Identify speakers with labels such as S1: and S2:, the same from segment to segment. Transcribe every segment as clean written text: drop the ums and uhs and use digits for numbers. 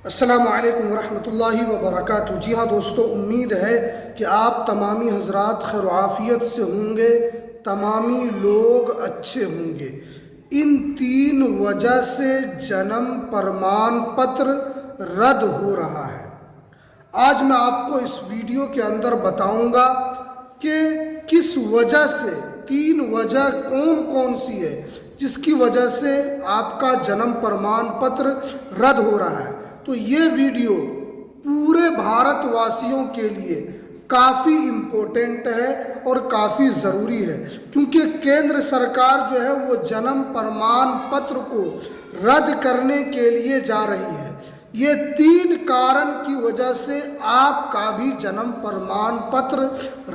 S1: अस्सलामु अलैकुम वरहमतुल्लाहि वबरकातुहू। जी हाँ दोस्तों, उम्मीद है कि आप तमामी हजरात खैर आफियत से होंगे, तमामी लोग अच्छे होंगे। इन 3 वजह से जन्म प्रमाण पत्र रद्द हो रहा है। आज मैं आपको इस वीडियो के अंदर बताऊंगा कि किस वजह से, 3 वजह कौन कौन सी है जिसकी वजह से आपका जन्म प्रमाण पत्र रद्द हो रहा है। तो ये वीडियो पूरे भारतवासियों के लिए काफ़ी इम्पोर्टेंट है और काफ़ी ज़रूरी है, क्योंकि केंद्र सरकार जो है वो जन्म प्रमाण पत्र को रद्द करने के लिए जा रही है। ये 3 कारण की वजह से आपका भी जन्म प्रमाण पत्र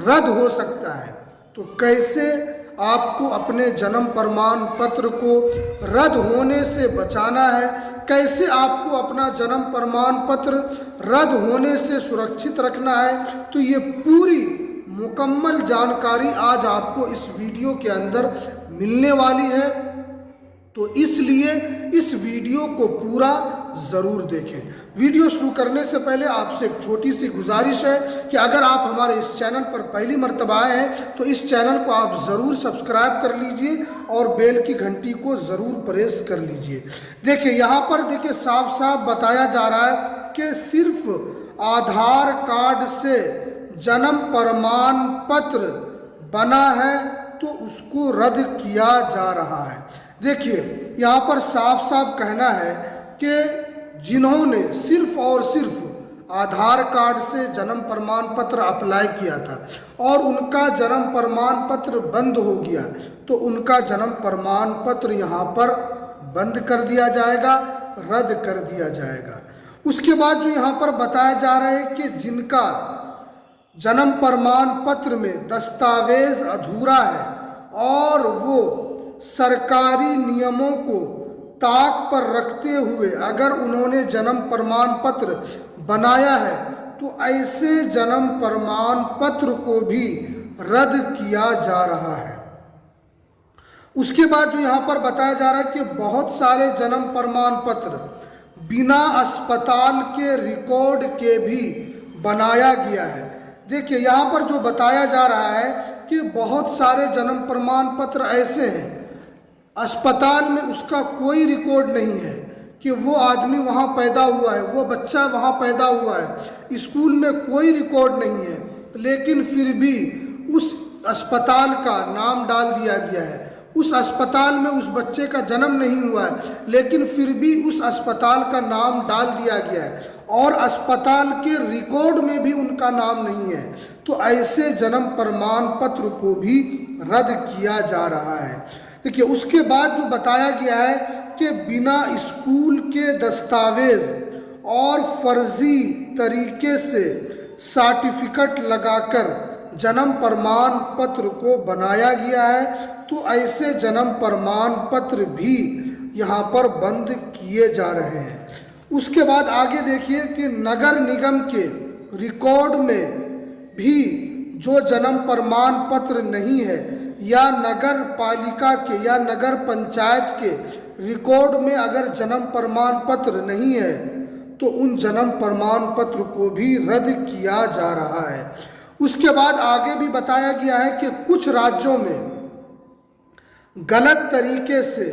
S1: रद्द हो सकता है। तो कैसे आपको अपने जन्म प्रमाण पत्र को रद्द होने से बचाना है, कैसे आपको अपना जन्म प्रमाण पत्र रद्द होने से सुरक्षित रखना है, तो ये पूरी मुकम्मल जानकारी आज आपको इस वीडियो के अंदर मिलने वाली है। तो इसलिए इस वीडियो को पूरा ज़रूर देखें। वीडियो शुरू करने से पहले आपसे एक छोटी सी गुजारिश है कि अगर आप हमारे इस चैनल पर पहली मर्तबा आए हैं तो इस चैनल को आप ज़रूर सब्सक्राइब कर लीजिए और बेल की घंटी को ज़रूर प्रेस कर लीजिए। देखिए यहाँ पर देखिए साफ साफ बताया जा रहा है कि सिर्फ आधार कार्ड से जन्म प्रमाण पत्र बना है तो उसको रद्द किया जा रहा है। देखिए यहाँ पर साफ साफ कहना है कि जिन्होंने सिर्फ और सिर्फ आधार कार्ड से जन्म प्रमाण पत्र अप्लाई किया था और उनका जन्म प्रमाण पत्र बंद हो गया, तो उनका जन्म प्रमाण पत्र यहाँ पर बंद कर दिया जाएगा, रद्द कर दिया जाएगा। उसके बाद जो यहाँ पर बताया जा रहा है कि जिनका जन्म प्रमाण पत्र में दस्तावेज अधूरा है और वो सरकारी नियमों को ताक पर रखते हुए अगर उन्होंने जन्म प्रमाण पत्र बनाया है तो ऐसे जन्म प्रमाण पत्र को भी रद्द किया जा रहा है। उसके बाद जो यहाँ पर बताया जा रहा है कि बहुत सारे जन्म प्रमाण पत्र बिना अस्पताल के रिकॉर्ड के भी बनाया गया है। देखिए यहाँ पर जो बताया जा रहा है कि बहुत सारे जन्म प्रमाण पत्र ऐसे हैं, अस्पताल में उसका कोई रिकॉर्ड नहीं है कि वो आदमी वहाँ पैदा हुआ है, वो बच्चा वहाँ पैदा हुआ है, स्कूल में कोई रिकॉर्ड नहीं है, लेकिन फिर भी उस अस्पताल का नाम डाल दिया गया है। उस अस्पताल में उस बच्चे का जन्म नहीं हुआ है, लेकिन फिर भी उस अस्पताल का नाम डाल दिया गया है और अस्पताल के रिकॉर्ड में भी उनका नाम नहीं है। तो ऐसे जन्म प्रमाण पत्र को भी रद्द किया जा रहा है। देखिए उसके बाद जो बताया गया है कि बिना स्कूल के दस्तावेज और फर्जी तरीके से सर्टिफिकेट लगाकर जन्म प्रमाण पत्र को बनाया गया है, तो ऐसे जन्म प्रमाण पत्र भी यहाँ पर बंद किए जा रहे हैं। उसके बाद आगे देखिए कि नगर निगम के रिकॉर्ड में भी जो जन्म प्रमाण पत्र नहीं है या नगर पालिका के या नगर पंचायत के रिकॉर्ड में अगर जन्म प्रमाण पत्र नहीं है तो उन जन्म प्रमाण पत्र को भी रद्द किया जा रहा है। उसके बाद आगे भी बताया गया है कि कुछ राज्यों में गलत तरीके से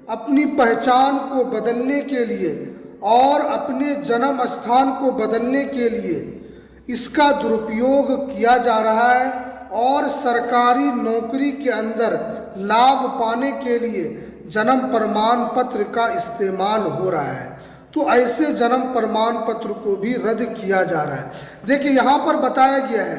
S1: अपनी पहचान को बदलने के लिए और अपने जन्म स्थान को बदलने के लिए इसका दुरुपयोग किया जा रहा है और सरकारी नौकरी के अंदर लाभ पाने के लिए जन्म प्रमाण पत्र का इस्तेमाल हो रहा है। तो ऐसे जन्म प्रमाण पत्र को भी रद्द किया जा रहा है। देखिए यहाँ पर बताया गया है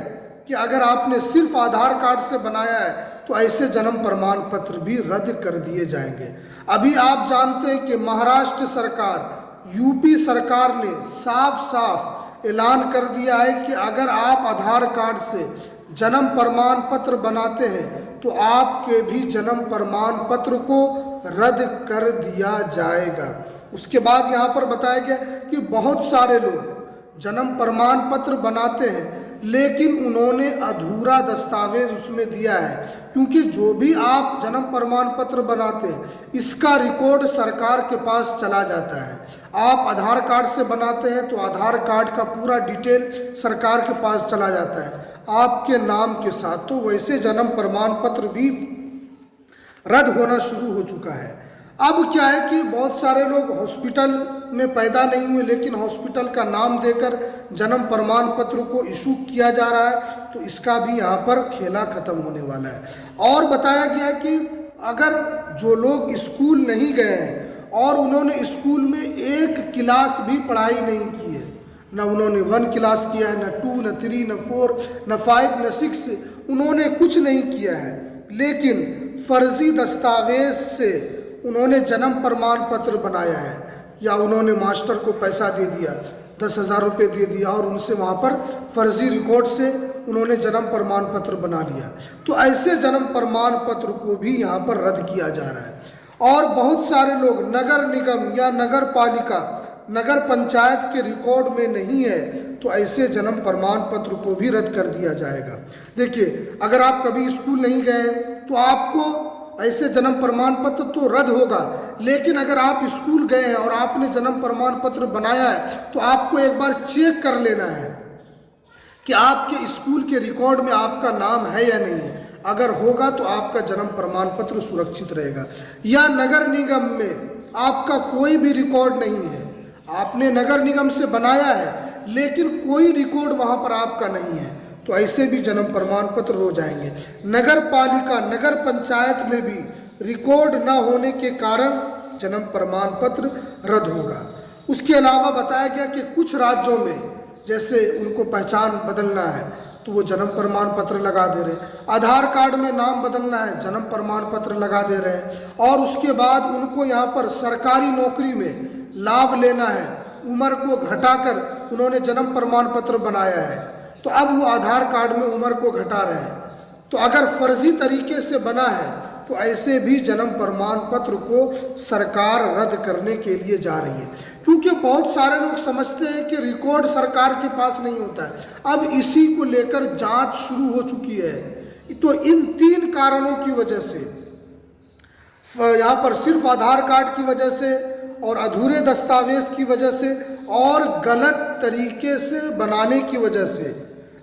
S1: कि अगर आपने सिर्फ आधार कार्ड से बनाया है तो ऐसे जन्म प्रमाण पत्र भी रद्द कर दिए जाएंगे। अभी आप जानते हैं कि महाराष्ट्र सरकार, यूपी सरकार ने साफ साफ ऐलान कर दिया है कि अगर आप आधार कार्ड से जन्म प्रमाण पत्र बनाते हैं तो आपके भी जन्म प्रमाण पत्र को रद्द कर दिया जाएगा। उसके बाद यहाँ पर बताया गया कि बहुत सारे लोग जन्म प्रमाण पत्र बनाते हैं लेकिन उन्होंने अधूरा दस्तावेज उसमें दिया है, क्योंकि जो भी आप जन्म प्रमाण पत्र बनाते हैं इसका रिकॉर्ड सरकार के पास चला जाता है। आप आधार कार्ड से बनाते हैं तो आधार कार्ड का पूरा डिटेल सरकार के पास चला जाता है आपके नाम के साथ। तो वैसे जन्म प्रमाण पत्र भी रद्द होना शुरू हो चुका है। अब क्या है कि बहुत सारे लोग हॉस्पिटल में पैदा नहीं हुए लेकिन हॉस्पिटल का नाम देकर जन्म प्रमाण पत्र को इशू किया जा रहा है, तो इसका भी यहाँ पर खेला खत्म होने वाला है। और बताया गया कि अगर जो लोग स्कूल नहीं गए हैं और उन्होंने स्कूल में एक क्लास भी पढ़ाई नहीं की है, न उन्होंने 1 क्लास किया है, न 2, न 3, न 4, न 5, न 6, उन्होंने कुछ नहीं किया है, लेकिन फर्जी दस्तावेज से उन्होंने जन्म प्रमाण पत्र बनाया है, या उन्होंने मास्टर को पैसा दे दिया, 10,000 रुपये दे दिया और उनसे वहाँ पर फर्जी रिकॉर्ड से उन्होंने जन्म प्रमाण पत्र बना लिया, तो ऐसे जन्म प्रमाण पत्र को भी यहाँ पर रद्द किया जा रहा है। और बहुत सारे लोग नगर निगम या नगर पालिका, नगर पंचायत के रिकॉर्ड में नहीं है, तो ऐसे जन्म प्रमाण पत्र को भी रद्द कर दिया जाएगा। देखिए, अगर आप कभी स्कूल नहीं गए तो आपको ऐसे जन्म प्रमाण पत्र तो रद्द होगा, लेकिन अगर आप स्कूल गए हैं और आपने जन्म प्रमाण पत्र बनाया है तो आपको एक बार चेक कर लेना है कि आपके स्कूल के रिकॉर्ड में आपका नाम है या नहीं है। अगर होगा तो आपका जन्म प्रमाण पत्र सुरक्षित रहेगा। या नगर निगम में आपका कोई भी रिकॉर्ड नहीं है, आपने नगर निगम से बनाया है लेकिन कोई रिकॉर्ड वहाँ पर आपका नहीं है, तो ऐसे भी जन्म प्रमाण पत्र हो जाएंगे। नगर पालिका, नगर पंचायत में भी रिकॉर्ड न होने के कारण जन्म प्रमाण पत्र रद्द होगा। उसके अलावा बताया गया कि कुछ राज्यों में जैसे उनको पहचान बदलना है तो वो जन्म प्रमाण पत्र लगा दे रहे हैं, आधार कार्ड में नाम बदलना है जन्म प्रमाण पत्र लगा दे रहे हैं, और उसके बाद उनको यहाँ पर सरकारी नौकरी में लाभ लेना है, उम्र को घटाकर उन्होंने जन्म प्रमाण पत्र बनाया है, तो अब वो आधार कार्ड में उम्र को घटा रहे हैं। तो अगर फर्जी तरीके से बना है तो ऐसे भी जन्म प्रमाण पत्र को सरकार रद्द करने के लिए जा रही है, क्योंकि बहुत सारे लोग समझते हैं कि रिकॉर्ड सरकार के पास नहीं होता है। अब इसी को लेकर जांच शुरू हो चुकी है। तो इन 3 कारणों की वजह से, यहाँ पर सिर्फ आधार कार्ड की वजह से और अधूरे दस्तावेज की वजह से और गलत तरीके से बनाने की वजह से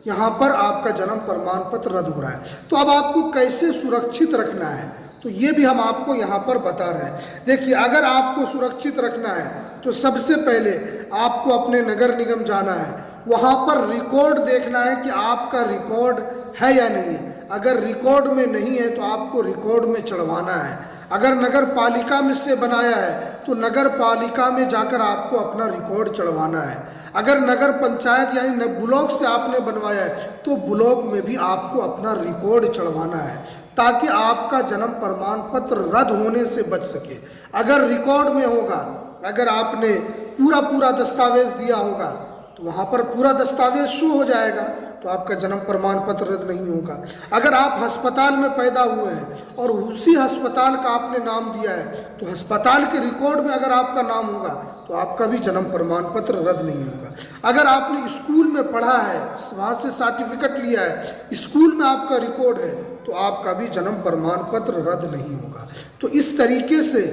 S1: यहाँ पर आपका जन्म प्रमाण पत्र रद्द हो रहा है। तो अब आपको कैसे सुरक्षित रखना है, तो ये भी हम आपको यहाँ पर बता रहे हैं। देखिए, अगर आपको सुरक्षित रखना है तो सबसे पहले आपको अपने नगर निगम जाना है, वहाँ पर रिकॉर्ड देखना है कि आपका रिकॉर्ड है या नहीं है। अगर रिकॉर्ड में नहीं है तो आपको रिकॉर्ड में चढ़वाना है। अगर नगर पालिका में से बनाया है तो नगर पालिका में जाकर आपको अपना रिकॉर्ड चढ़वाना है। अगर नगर पंचायत यानी ब्लॉक से आपने बनवाया है तो ब्लॉक में भी आपको अपना रिकॉर्ड चढ़वाना है, ताकि आपका जन्म प्रमाण पत्र रद्द होने से बच सके। अगर रिकॉर्ड में होगा, अगर आपने पूरा दस्तावेज दिया होगा तो वहाँ पर पूरा दस्तावेज शो हो जाएगा, तो आपका जन्म प्रमाण पत्र रद्द नहीं होगा। अगर आप अस्पताल में पैदा हुए हैं और उसी अस्पताल का आपने नाम दिया है तो अस्पताल के रिकॉर्ड में अगर आपका नाम होगा तो आपका भी जन्म प्रमाण पत्र रद्द नहीं होगा। अगर आपने स्कूल में पढ़ा है, वहाँ से सर्टिफिकेट लिया है, स्कूल में आपका रिकॉर्ड है, तो आपका भी जन्म प्रमाण पत्र रद्द नहीं होगा। तो इस तरीके से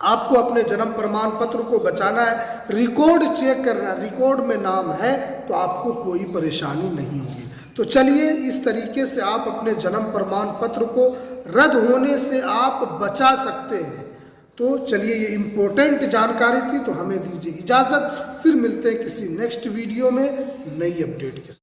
S1: आपको अपने जन्म प्रमाण पत्र को बचाना है, रिकॉर्ड चेक करना है, रिकॉर्ड में नाम है तो आपको कोई परेशानी नहीं होगी। तो चलिए, इस तरीके से आप अपने जन्म प्रमाण पत्र को रद्द होने से आप बचा सकते हैं। तो चलिए, ये इम्पोर्टेंट जानकारी थी, तो हमें दीजिए इजाज़त, फिर मिलते हैं किसी नेक्स्ट वीडियो में नई अपडेट के साथ।